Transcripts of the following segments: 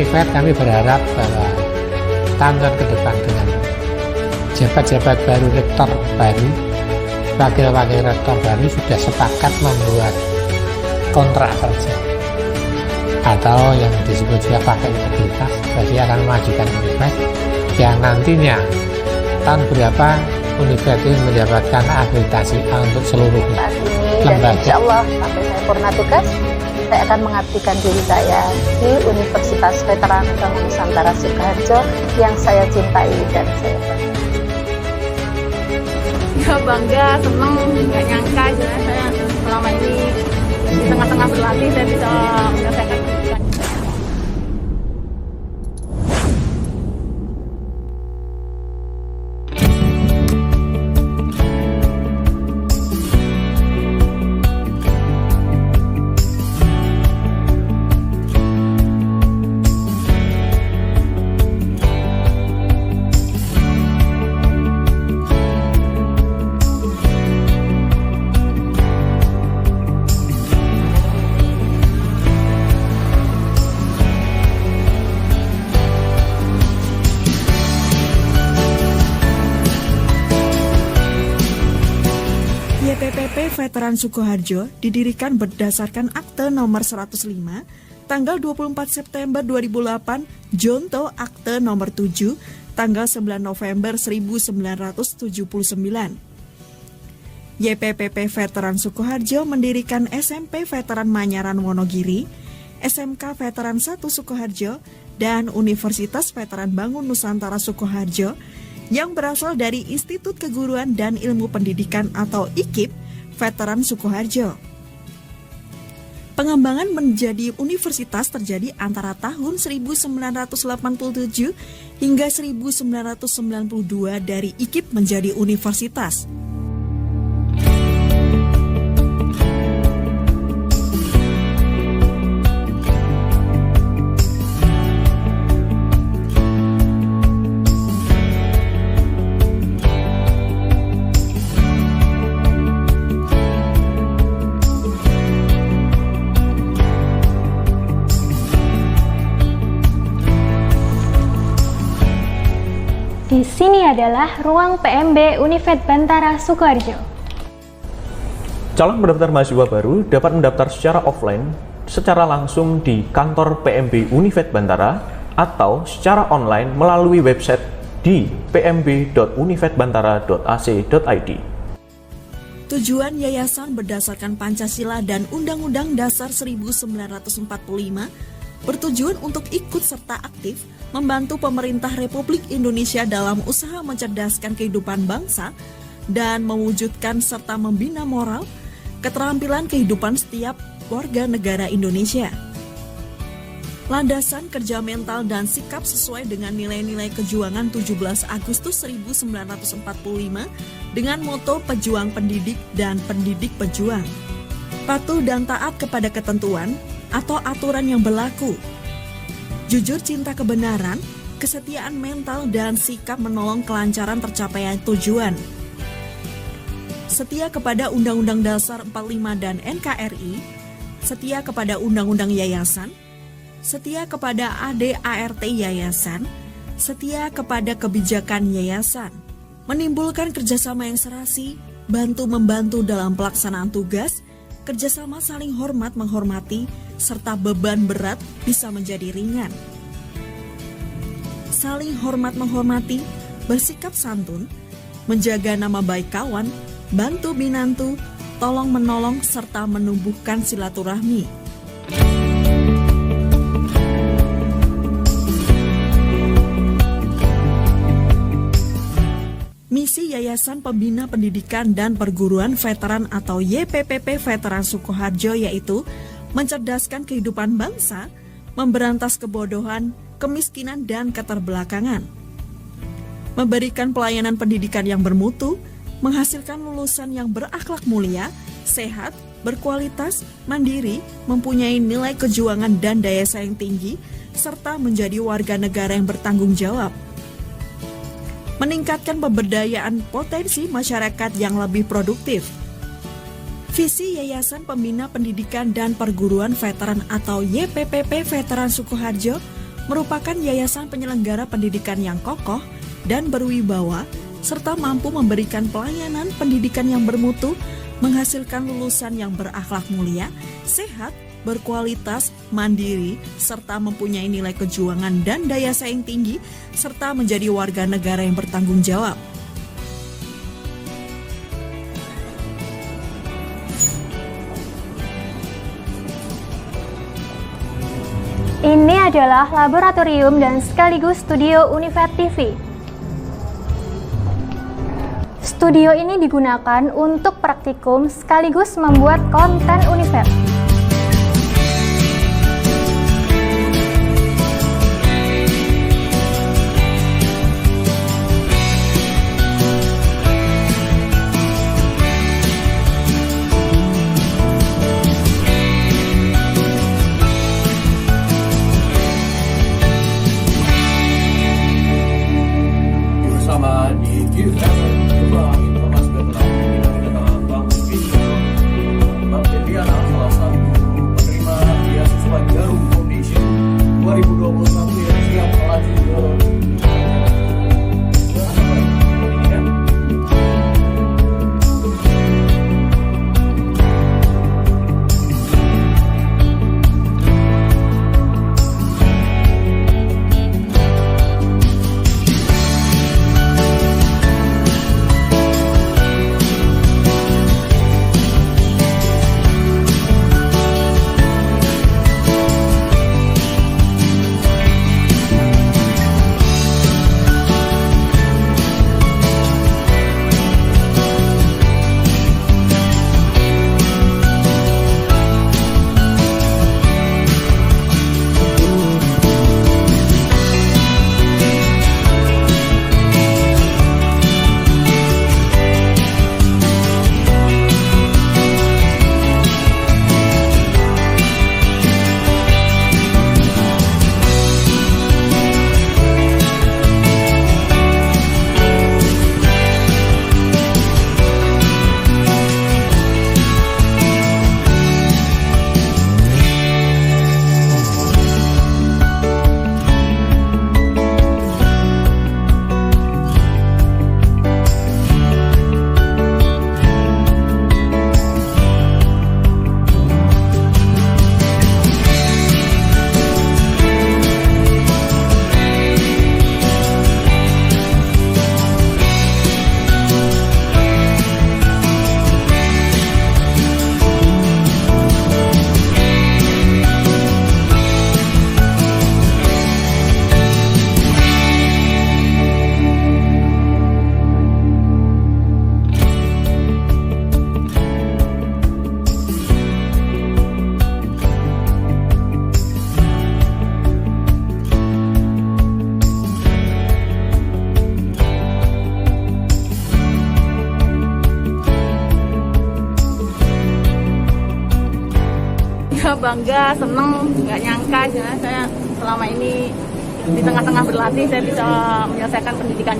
Univet kami berharap bahwa tahun ke depan dengan jabat-jabat baru, rektor baru, wakil-wakil rektor baru sudah sepakat membuat kontrak kerja atau yang disebut juga pakai integritas, jadi akan memajukan Univet yang nantinya tahun berapa Univet itu mendapatkan akreditasi A untuk seluruhnya lembaga. Dan insya Allah sampai saya purna tugas, saya akan mengabdikan diri saya di Universitas Veteran Bangun Nusantara Sukoharjo yang saya cintai dan saya bangga. Ya bangga, senang, nggak nyangka saya selama ini di tengah-tengah berlatih saya bisa menyelesaikan pendidikan. YPPP Veteran Sukoharjo didirikan berdasarkan Akte Nomor 105 tanggal 24 September 2008, Jonto Akte Nomor 7 tanggal 9 November 1979. YPPP Veteran Sukoharjo mendirikan SMP Veteran Manyaran Wonogiri, SMK Veteran 1 Sukoharjo, dan Universitas Veteran Bangun Nusantara Sukoharjo yang berasal dari Institut Keguruan dan Ilmu Pendidikan atau IKIP Veteran Sukoharjo. Pengembangan menjadi universitas terjadi antara tahun 1987 hingga 1992 dari IKIP menjadi universitas. Di sini adalah ruang PMB Univet Bantara Sukoharjo. Calon pendaftar mahasiswa baru dapat mendaftar secara offline, secara langsung di kantor PMB Univet Bantara, atau secara online melalui website di pmb.univetbantara.ac.id. Tujuan yayasan berdasarkan Pancasila dan Undang-Undang Dasar 1945 bertujuan untuk ikut serta aktif membantu pemerintah Republik Indonesia dalam usaha mencerdaskan kehidupan bangsa dan mewujudkan serta membina moral, keterampilan kehidupan setiap warga negara Indonesia. Landasan kerja mental dan sikap sesuai dengan nilai-nilai kejuangan 17 Agustus 1945 dengan moto pejuang pendidik dan pendidik pejuang. Patuh dan taat kepada ketentuan atau aturan yang berlaku. Jujur cinta kebenaran, kesetiaan mental dan sikap menolong kelancaran tercapaian tujuan. Setia kepada Undang-Undang Dasar 45 dan NKRI, setia kepada Undang-Undang Yayasan, setia kepada ADART Yayasan, setia kepada kebijakan Yayasan, menimbulkan kerjasama yang serasi, bantu-membantu dalam pelaksanaan tugas, kerjasama saling hormat menghormati, serta beban berat bisa menjadi ringan. Saling hormat menghormati, bersikap santun, menjaga nama baik kawan, bantu binantu, tolong menolong, serta menumbuhkan silaturahmi. Misi Yayasan Pembina Pendidikan dan Perguruan Veteran atau YPPP Veteran Sukoharjo yaitu mencerdaskan kehidupan bangsa, memberantas kebodohan, kemiskinan, dan keterbelakangan. Memberikan pelayanan pendidikan yang bermutu, menghasilkan lulusan yang berakhlak mulia, sehat, berkualitas, mandiri, mempunyai nilai kejuangan dan daya saing tinggi, serta menjadi warga negara yang bertanggung jawab. Meningkatkan pemberdayaan potensi masyarakat yang lebih produktif. Visi Yayasan Pembina Pendidikan dan Perguruan Veteran atau YPPP Veteran Sukoharjo merupakan yayasan penyelenggara pendidikan yang kokoh dan berwibawa, serta mampu memberikan pelayanan pendidikan yang bermutu, menghasilkan lulusan yang berakhlak mulia, sehat, berkualitas, mandiri, serta mempunyai nilai kejuangan dan daya saing tinggi, serta menjadi warga negara yang bertanggung jawab. Ini adalah laboratorium dan sekaligus studio Univet TV. Studio ini digunakan untuk praktikum sekaligus membuat konten Univet. Bangga, seneng, nggak nyangka saya selama ini di tengah-tengah berlatih saya bisa menyelesaikan pendidikan.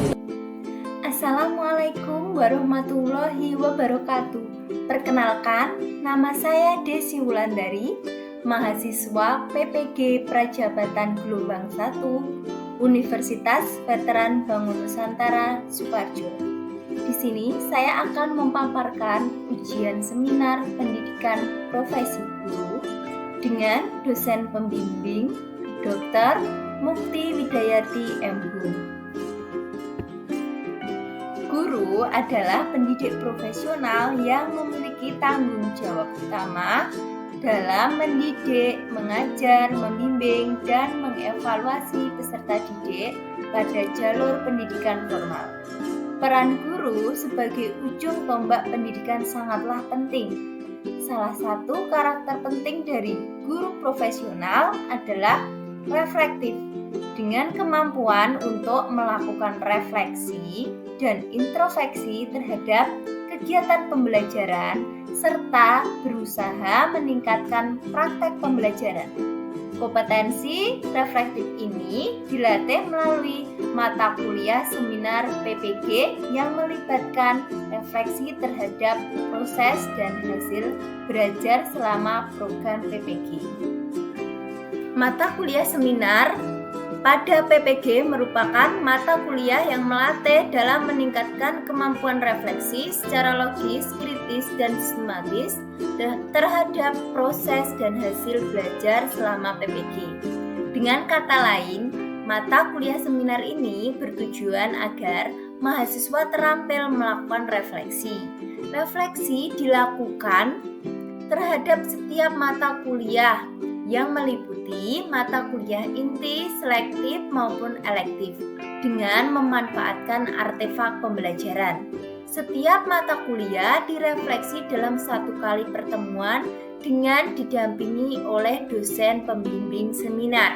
Assalamualaikum warahmatullahi wabarakatuh. Perkenalkan, nama saya Desi Wulandari, mahasiswa PPG Prajabatan Gelombang 1, Universitas Veteran Bangun Nusantara, Sukoharjo. Di sini saya akan memaparkan ujian seminar pendidikan profesi guru dengan dosen pembimbing Dr. Mukti Widayati M.Hum. Guru adalah pendidik profesional yang memiliki tanggung jawab utama dalam mendidik, mengajar, membimbing, dan mengevaluasi peserta didik pada jalur pendidikan formal. Peran guru sebagai ujung tombak pendidikan sangatlah penting. Salah satu karakter penting dari guru profesional adalah reflektif, dengan kemampuan untuk melakukan refleksi dan introspeksi terhadap kegiatan pembelajaran serta berusaha meningkatkan praktek pembelajaran. Kompetensi reflektif ini dilatih melalui mata kuliah seminar PPG yang melibatkan refleksi terhadap proses dan hasil belajar selama program PPG. Mata kuliah seminar pada PPG merupakan mata kuliah yang melatih dalam meningkatkan kemampuan refleksi secara logis, kritis, dan sistematis terhadap proses dan hasil belajar selama PPG. Dengan kata lain, mata kuliah seminar ini bertujuan agar mahasiswa terampil melakukan refleksi. Refleksi dilakukan terhadap setiap mata kuliah yang meliputi mata kuliah inti, selektif maupun elektif dengan memanfaatkan artefak pembelajaran. Setiap mata kuliah direfleksi dalam satu kali pertemuan dengan didampingi oleh dosen pembimbing seminar.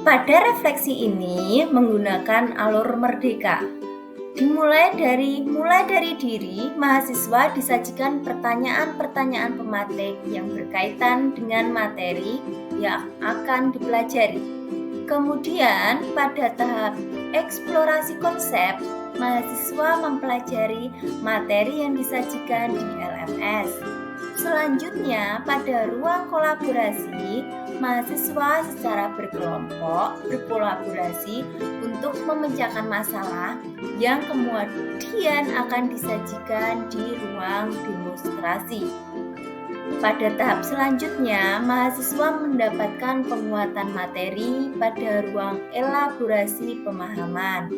Pada refleksi ini menggunakan alur merdeka. Mulai dari diri, mahasiswa disajikan pertanyaan-pertanyaan pematik yang berkaitan dengan materi yang akan dipelajari. Kemudian, pada tahap eksplorasi konsep, mahasiswa mempelajari materi yang disajikan di LMS. Selanjutnya, pada ruang kolaborasi, mahasiswa secara berkelompok berkolaborasi untuk memecahkan masalah yang kemudian akan disajikan di ruang demonstrasi. Pada tahap selanjutnya, mahasiswa mendapatkan penguatan materi pada ruang elaborasi pemahaman.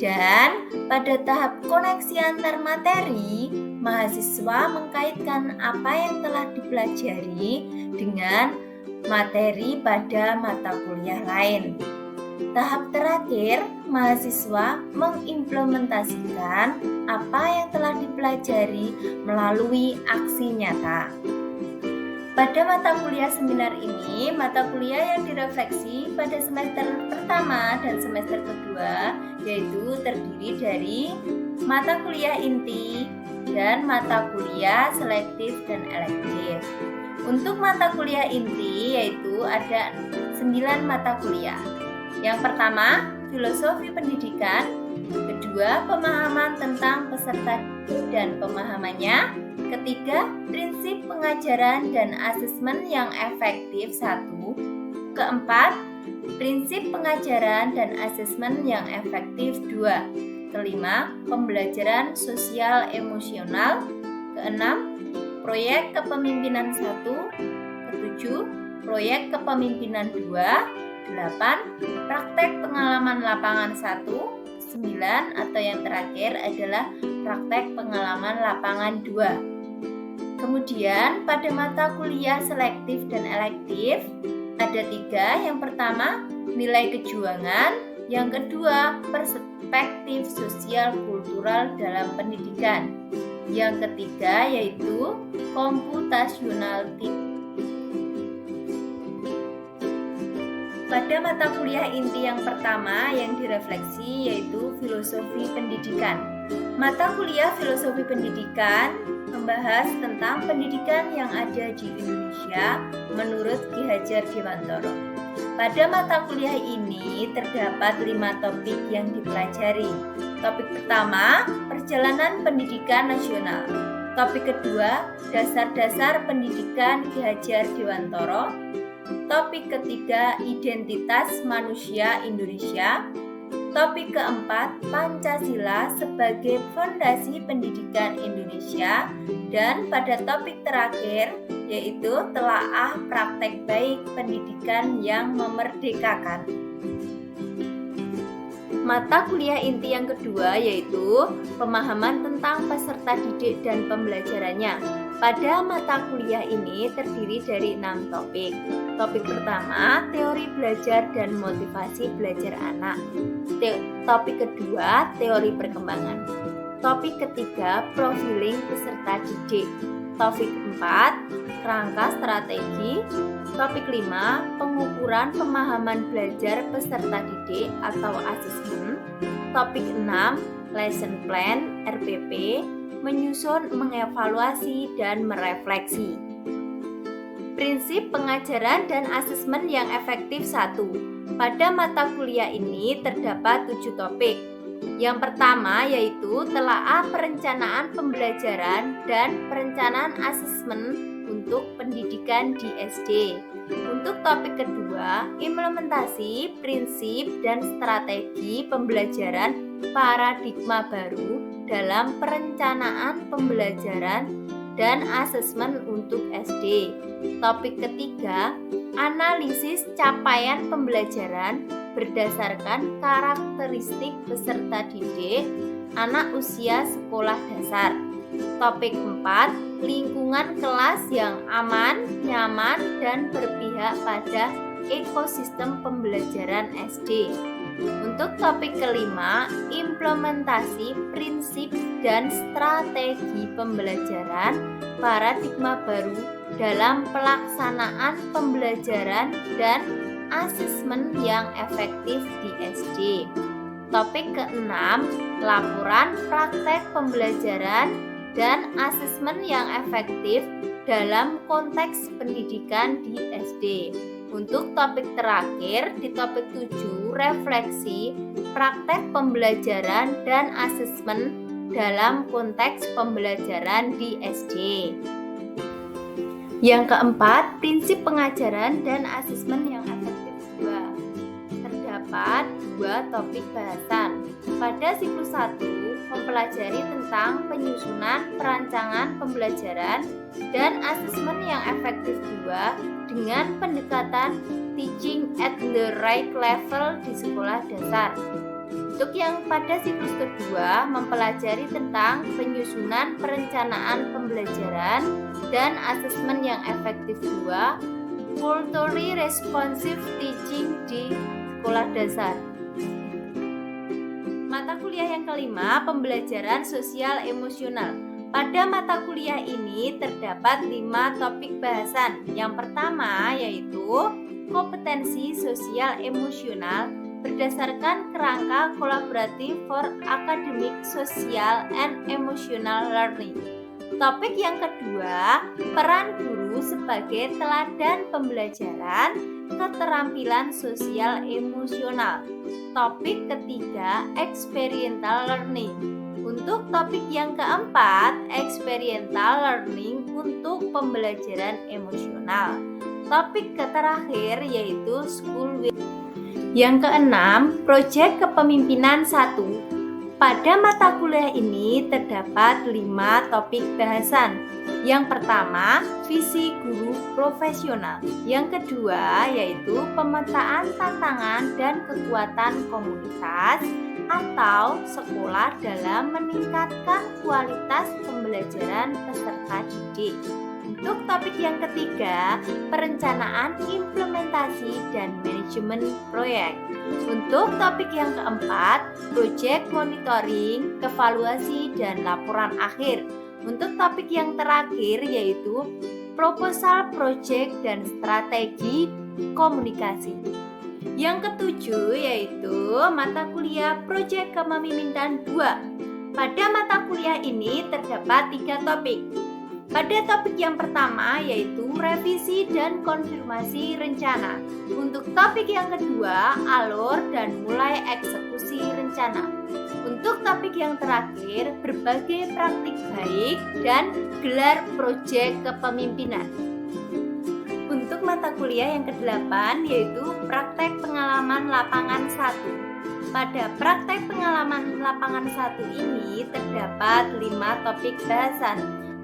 Dan pada tahap koneksi antar materi, mahasiswa mengkaitkan apa yang telah dipelajari dengan materi pada mata kuliah lain. Tahap terakhir, mahasiswa mengimplementasikan apa yang telah dipelajari melalui aksi nyata. Pada mata kuliah seminar ini, mata kuliah yang direfleksi pada semester pertama dan semester kedua yaitu terdiri dari mata kuliah inti dan mata kuliah selektif dan elektif. Untuk mata kuliah inti yaitu ada 9 mata kuliah. Yang pertama, filosofi pendidikan. Kedua, pemahaman tentang peserta didik dan pemahamannya. Ketiga, prinsip pengajaran dan asesmen yang efektif 1. Keempat, prinsip pengajaran dan asesmen yang efektif 2. Kelima, pembelajaran sosial emosional. Keenam, proyek kepemimpinan 1. Ketujuh, proyek kepemimpinan 2. 8. Praktek pengalaman lapangan 1. 9. Atau yang terakhir adalah praktek pengalaman lapangan 2. Kemudian pada mata kuliah selektif dan elektif ada 3. Yang pertama, nilai kejuangan. Yang kedua, perspektif sosial kultural dalam pendidikan. Yang ketiga yaitu computational thinking. Pada mata kuliah inti yang pertama yang direfleksi yaitu filosofi pendidikan. Mata kuliah filosofi pendidikan membahas tentang pendidikan yang ada di Indonesia menurut Ki Hajar Dewantara. Pada mata kuliah ini terdapat 5 topik yang dipelajari. Topik pertama, perjalanan pendidikan nasional. Topik kedua, dasar-dasar pendidikan Ki Hajar Dewantara. Topik ketiga, identitas manusia Indonesia. Topik keempat, Pancasila sebagai fondasi pendidikan Indonesia. Dan pada topik terakhir, yaitu telaah praktek baik pendidikan yang memerdekakan. Mata kuliah inti yang kedua yaitu pemahaman tentang peserta didik dan pembelajarannya. Pada mata kuliah ini terdiri dari 6 topik. Topik pertama, teori belajar dan motivasi belajar anak. Topik kedua, teori perkembangan. Topik ketiga, profiling peserta didik. Topik 4, kerangka strategi. Topik 5, pengukuran pemahaman belajar peserta didik atau asesmen. Topik 6, lesson plan RPP, menyusun, mengevaluasi, dan merefleksi. Prinsip pengajaran dan asesmen yang efektif 1. Pada mata kuliah ini terdapat 7 topik. Yang pertama yaitu telaah perencanaan pembelajaran dan perencanaan asesmen untuk pendidikan pendidikan di SD. Untuk topik kedua, implementasi prinsip dan strategi pembelajaran paradigma baru dalam perencanaan pembelajaran dan asesmen untuk SD. Topik ketiga, analisis capaian pembelajaran berdasarkan karakteristik peserta didik anak usia sekolah dasar. Topik 4, lingkungan kelas yang aman, nyaman, dan berpihak pada ekosistem pembelajaran SD. Untuk topik kelima, implementasi prinsip dan strategi pembelajaran paradigma baru dalam pelaksanaan pembelajaran dan asesmen yang efektif di SD. Topik keenam, laporan praktek pembelajaran dan asesmen yang efektif dalam konteks pendidikan di SD. Untuk topik terakhir, di topik 7, refleksi praktek pembelajaran dan asesmen dalam konteks pembelajaran di SD. Yang keempat, prinsip pengajaran dan asesmen yang efektif 2. Terdapat 2 topik bahasan. Pada siklus 1, mempelajari tentang penyusunan perancangan pembelajaran dan asesmen yang efektif 2 dengan pendekatan teaching at the right level di sekolah dasar. Untuk yang pada siklus kedua, mempelajari tentang penyusunan perencanaan pembelajaran dan asesmen yang efektif 2, culturally responsive teaching di sekolah dasar. Mata kuliah yang kelima, pembelajaran sosial emosional. Pada mata kuliah ini terdapat 5 topik bahasan. Yang pertama yaitu kompetensi sosial emosional berdasarkan kerangka kolaboratif for academic, social, and emotional learning. Topik yang kedua, peran guru sebagai teladan pembelajaran, keterampilan sosial emosional. Topik ketiga, experiential learning. Untuk topik yang keempat, experiential learning untuk pembelajaran emosional. Topik terakhir yaitu school with. Yang keenam, proyek kepemimpinan 1. Pada mata kuliah ini terdapat 5 topik bahasan. Yang pertama, visi guru profesional. Yang kedua, yaitu pemetaan tantangan dan kekuatan komunitas atau sekolah dalam meningkatkan kualitas pembelajaran peserta didik. Untuk topik yang ketiga, perencanaan, implementasi, dan manajemen proyek. Untuk topik yang keempat, proyek monitoring, evaluasi, dan laporan akhir. Untuk topik yang terakhir yaitu proposal proyek dan strategi komunikasi. Yang ketujuh yaitu mata kuliah proyek kepemimpinan 2. Pada mata kuliah ini terdapat 3 topik. Pada topik yang pertama yaitu revisi dan konfirmasi rencana. Untuk topik yang kedua, alur dan mulai eksekusi rencana. Untuk topik yang terakhir, berbagai praktik baik dan gelar proyek kepemimpinan. Untuk mata kuliah yang ke-8 yaitu praktek pengalaman lapangan 1. Pada praktek pengalaman lapangan 1 ini terdapat 5 topik bahasan.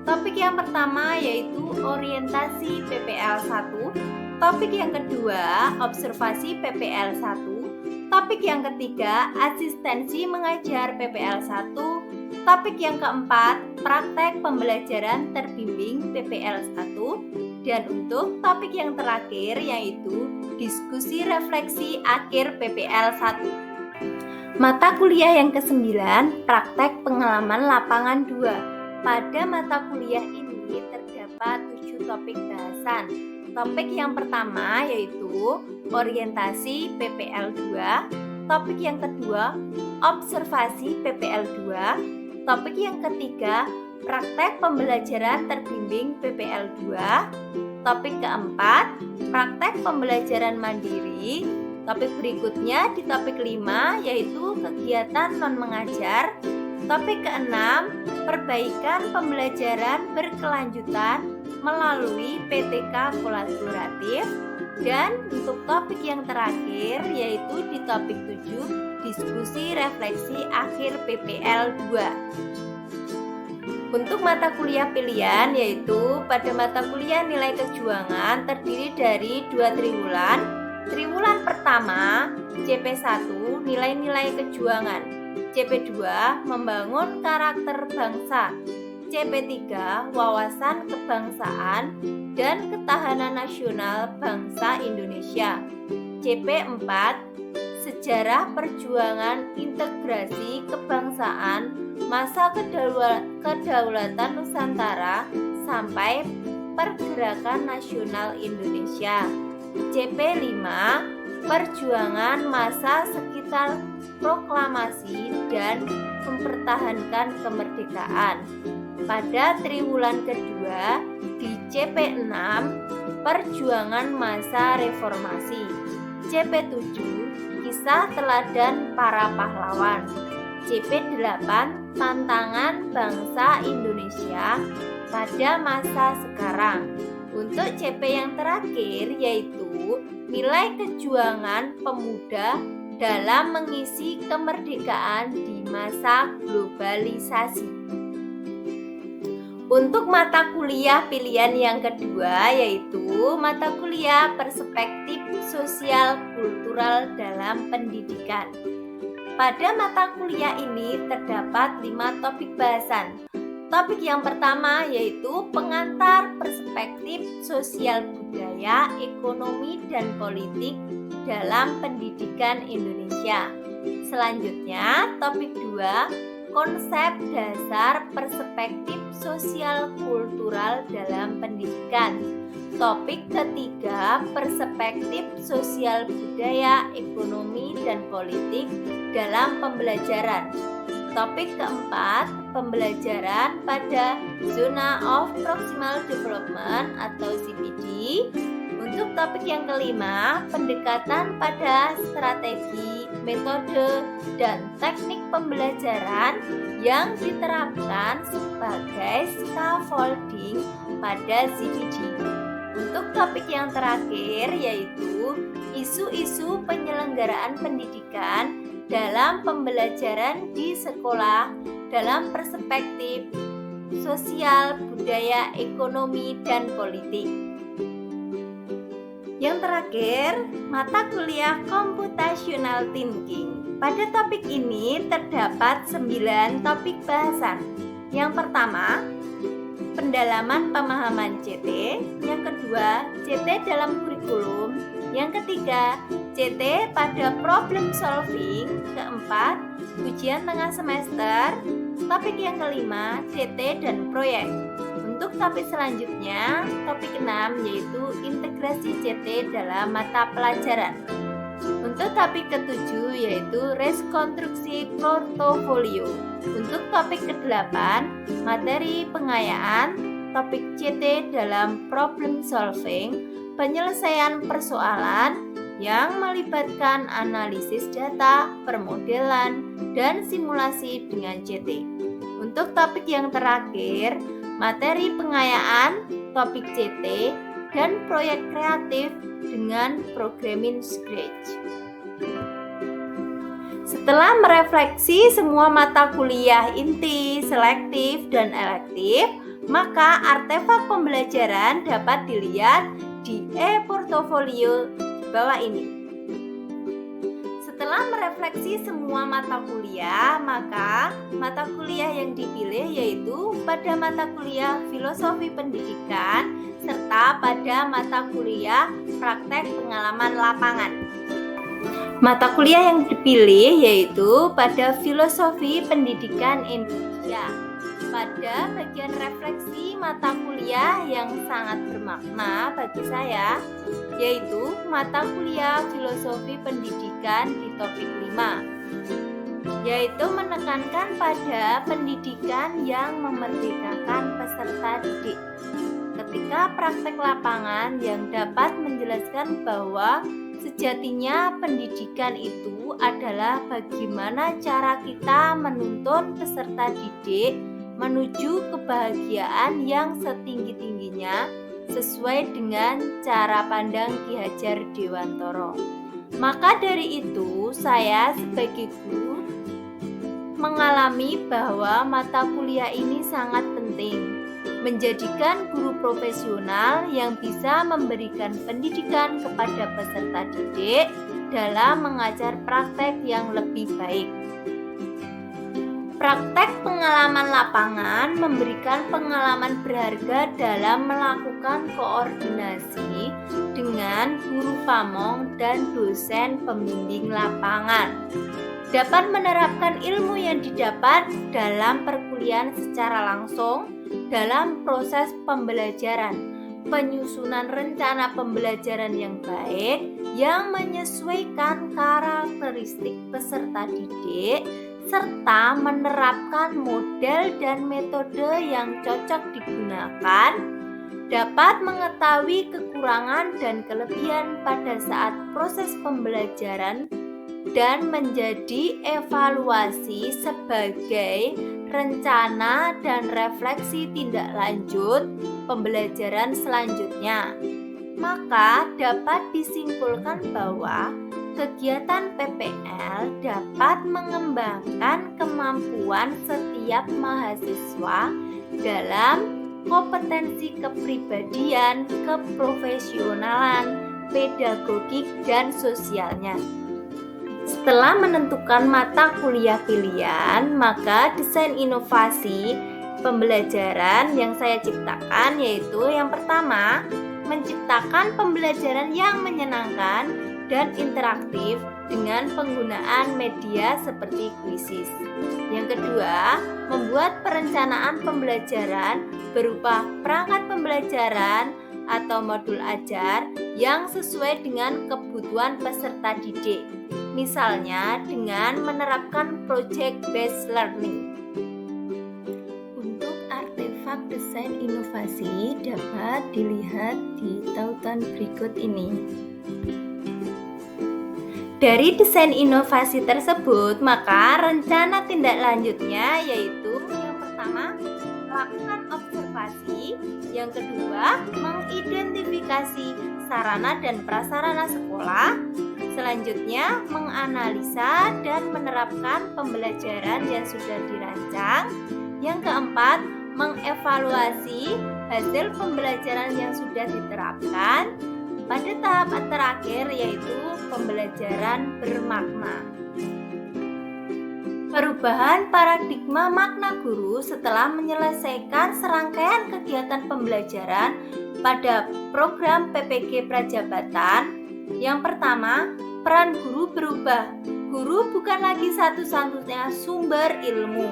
Topik yang pertama yaitu orientasi PPL 1. Topik yang kedua, observasi PPL 1. Topik yang ketiga, asistensi mengajar PPL 1. Topik yang keempat, praktek pembelajaran terbimbing PPL 1. Dan untuk topik yang terakhir yaitu diskusi refleksi akhir PPL 1. Mata kuliah yang ke-9, praktek pengalaman lapangan 2. Pada mata kuliah ini terdapat 7 topik bahasan. Topik yang pertama yaitu orientasi PPL 2. Topik yang kedua, observasi PPL 2. Topik yang ketiga, praktek pembelajaran terbimbing PPL 2. Topik keempat, praktek pembelajaran mandiri. Topik berikutnya di topik 5 yaitu kegiatan non-mengajar. Topik keenam, perbaikan pembelajaran berkelanjutan. melalui PTK kolaboratif. Dan untuk topik yang terakhir yaitu di topik 7, diskusi refleksi akhir PPL 2. Untuk mata kuliah pilihan yaitu pada mata kuliah nilai kejuangan terdiri dari 2 triwulan. Triwulan pertama CP1 nilai-nilai kejuangan, CP2 membangun karakter bangsa, CP3 wawasan kebangsaan dan ketahanan nasional bangsa Indonesia, CP4 sejarah perjuangan integrasi kebangsaan masa kedaulatan Nusantara sampai pergerakan nasional Indonesia, CP5 perjuangan masa sekitar proklamasi dan mempertahankan kemerdekaan. Pada triwulan kedua di CP6 perjuangan masa reformasi, CP7 kisah teladan para pahlawan, CP8 tantangan bangsa Indonesia pada masa sekarang. Untuk CP yang terakhir yaitu nilai kejuangan pemuda dalam mengisi kemerdekaan di masa globalisasi. Untuk mata kuliah pilihan yang kedua yaitu mata kuliah perspektif sosial kultural dalam pendidikan. Pada mata kuliah ini terdapat 5 topik bahasan. Topik yang pertama yaitu pengantar perspektif sosial budaya, ekonomi, dan politik dalam pendidikan Indonesia. Selanjutnya, topik 2, konsep dasar perspektif sosial kultural dalam pendidikan. Topik ketiga, perspektif sosial budaya, ekonomi, dan politik dalam pembelajaran. Topik keempat, pembelajaran pada Zona of Proximal Development atau ZPD. Untuk topik yang kelima, pendekatan pada strategi, metode, dan teknik pembelajaran yang diterapkan sebagai scaffolding pada ZPD. Untuk topik yang terakhir yaitu isu-isu penyelenggaraan pendidikan dalam pembelajaran di sekolah dalam perspektif sosial, budaya, ekonomi, dan politik. Yang terakhir, mata kuliah computational thinking. Pada topik ini terdapat 9 topik bahasan. Yang pertama, pendalaman pemahaman CT. Yang kedua, CT dalam kurikulum. Yang ketiga, CT pada problem solving. Keempat, ujian tengah semester. Topik yang kelima, CT dan proyek. Untuk topik selanjutnya, topik 6 yaitu integrasi CT dalam mata pelajaran. Untuk topik ke-7 yaitu rekonstruksi portofolio. Untuk topik ke-8, materi pengayaan. Topik CT dalam problem solving, penyelesaian persoalan yang melibatkan analisis data, permodelan, dan simulasi dengan CT. Untuk topik yang terakhir, materi pengayaan, topik CT, dan proyek kreatif dengan programming Scratch. Setelah merefleksi semua mata kuliah inti, selektif, dan elektif, maka artefak pembelajaran dapat dilihat di e-portofolio di bawah ini. Setelah merefleksi semua mata kuliah, maka mata kuliah yang dipilih yaitu pada mata kuliah filosofi pendidikan serta pada mata kuliah praktek pengalaman lapangan. Mata kuliah yang dipilih yaitu pada filosofi pendidikan Indonesia. Pada bagian refleksi mata kuliah yang sangat bermakna bagi saya yaitu mata kuliah filosofi pendidikan di topik 5, yaitu menekankan pada pendidikan yang memerdekakan peserta didik. Ketika praktek lapangan yang dapat menjelaskan bahwa sejatinya pendidikan itu adalah bagaimana cara kita menuntun peserta didik menuju kebahagiaan yang setinggi-tingginya sesuai dengan cara pandang Ki Hajar Dewantara. Maka dari itu, saya sebagai guru mengalami bahwa mata kuliah ini sangat penting, menjadikan guru profesional yang bisa memberikan pendidikan kepada peserta didik dalam mengajar praktek yang lebih baik. Praktek pengalaman lapangan memberikan pengalaman berharga dalam melakukan koordinasi dengan guru pamong dan dosen pembimbing lapangan. Dapat menerapkan ilmu yang didapat dalam perkuliahan secara langsung dalam proses pembelajaran, penyusunan rencana pembelajaran yang baik yang menyesuaikan karakteristik peserta didik, serta menerapkan model dan metode yang cocok digunakan, dapat mengetahui kekurangan dan kelebihan pada saat proses pembelajaran dan menjadi evaluasi sebagai rencana dan refleksi tindak lanjut pembelajaran selanjutnya. Maka dapat disimpulkan bahwa kegiatan PPL dapat mengembangkan kemampuan setiap mahasiswa dalam kompetensi kepribadian, keprofesionalan, pedagogik, dan sosialnya. Setelah menentukan mata kuliah pilihan, maka desain inovasi pembelajaran yang saya ciptakan yaitu yang pertama, menciptakan pembelajaran yang menyenangkan dan interaktif dengan penggunaan media seperti kuisis. Yang kedua, membuat perencanaan pembelajaran berupa perangkat pembelajaran atau modul ajar yang sesuai dengan kebutuhan peserta didik. Misalnya dengan menerapkan project based learning. Untuk artefak desain inovasi dapat dilihat di tautan berikut ini. Dari desain inovasi tersebut, maka rencana tindak lanjutnya yaitu yang pertama, melakukan observasi, yang kedua, mengidentifikasi sarana dan prasarana sekolah, selanjutnya menganalisa dan menerapkan pembelajaran yang sudah dirancang, yang keempat, mengevaluasi hasil pembelajaran yang sudah diterapkan, pada tahap terakhir yaitu pembelajaran bermakna. Perubahan paradigma makna guru setelah menyelesaikan serangkaian kegiatan pembelajaran pada program PPG Prajabatan. Yang pertama, peran guru berubah. Guru bukan lagi satu-satunya sumber ilmu.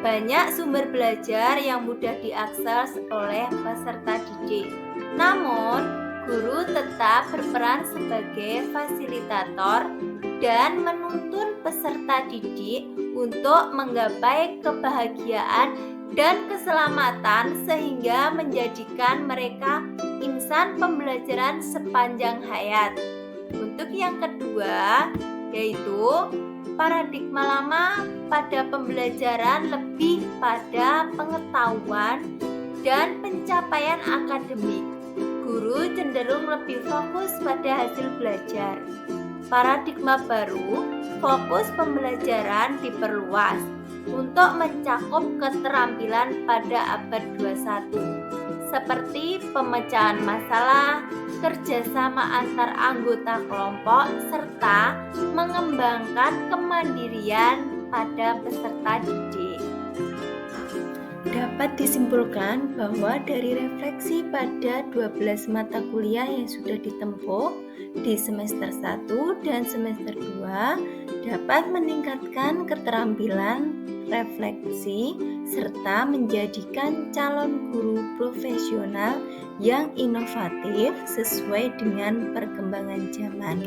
Banyak sumber belajar yang mudah diakses oleh peserta didik. Namun, guru tetap berperan sebagai fasilitator dan menuntun peserta didik untuk menggapai kebahagiaan dan keselamatan sehingga menjadikan mereka insan pembelajaran sepanjang hayat. Untuk yang kedua, yaitu paradigma lama pada pembelajaran lebih pada pengetahuan dan pencapaian akademik. Guru cenderung lebih fokus pada hasil belajar. Paradigma baru, fokus pembelajaran diperluas untuk mencakup keterampilan pada abad 21, seperti pemecahan masalah, kerjasama antar anggota kelompok, serta mengembangkan kemandirian pada peserta didik. Dapat disimpulkan bahwa dari refleksi pada 12 mata kuliah yang sudah ditempuh di semester 1 dan semester 2 dapat meningkatkan keterampilan refleksi serta menjadikan calon guru profesional yang inovatif sesuai dengan perkembangan zaman.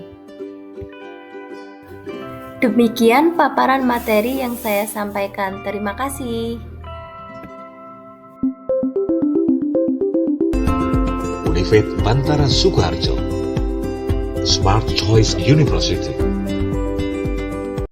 Demikian paparan materi yang saya sampaikan. Terima kasih. Unifed Bantara Sukoharjo, Smart Choice University.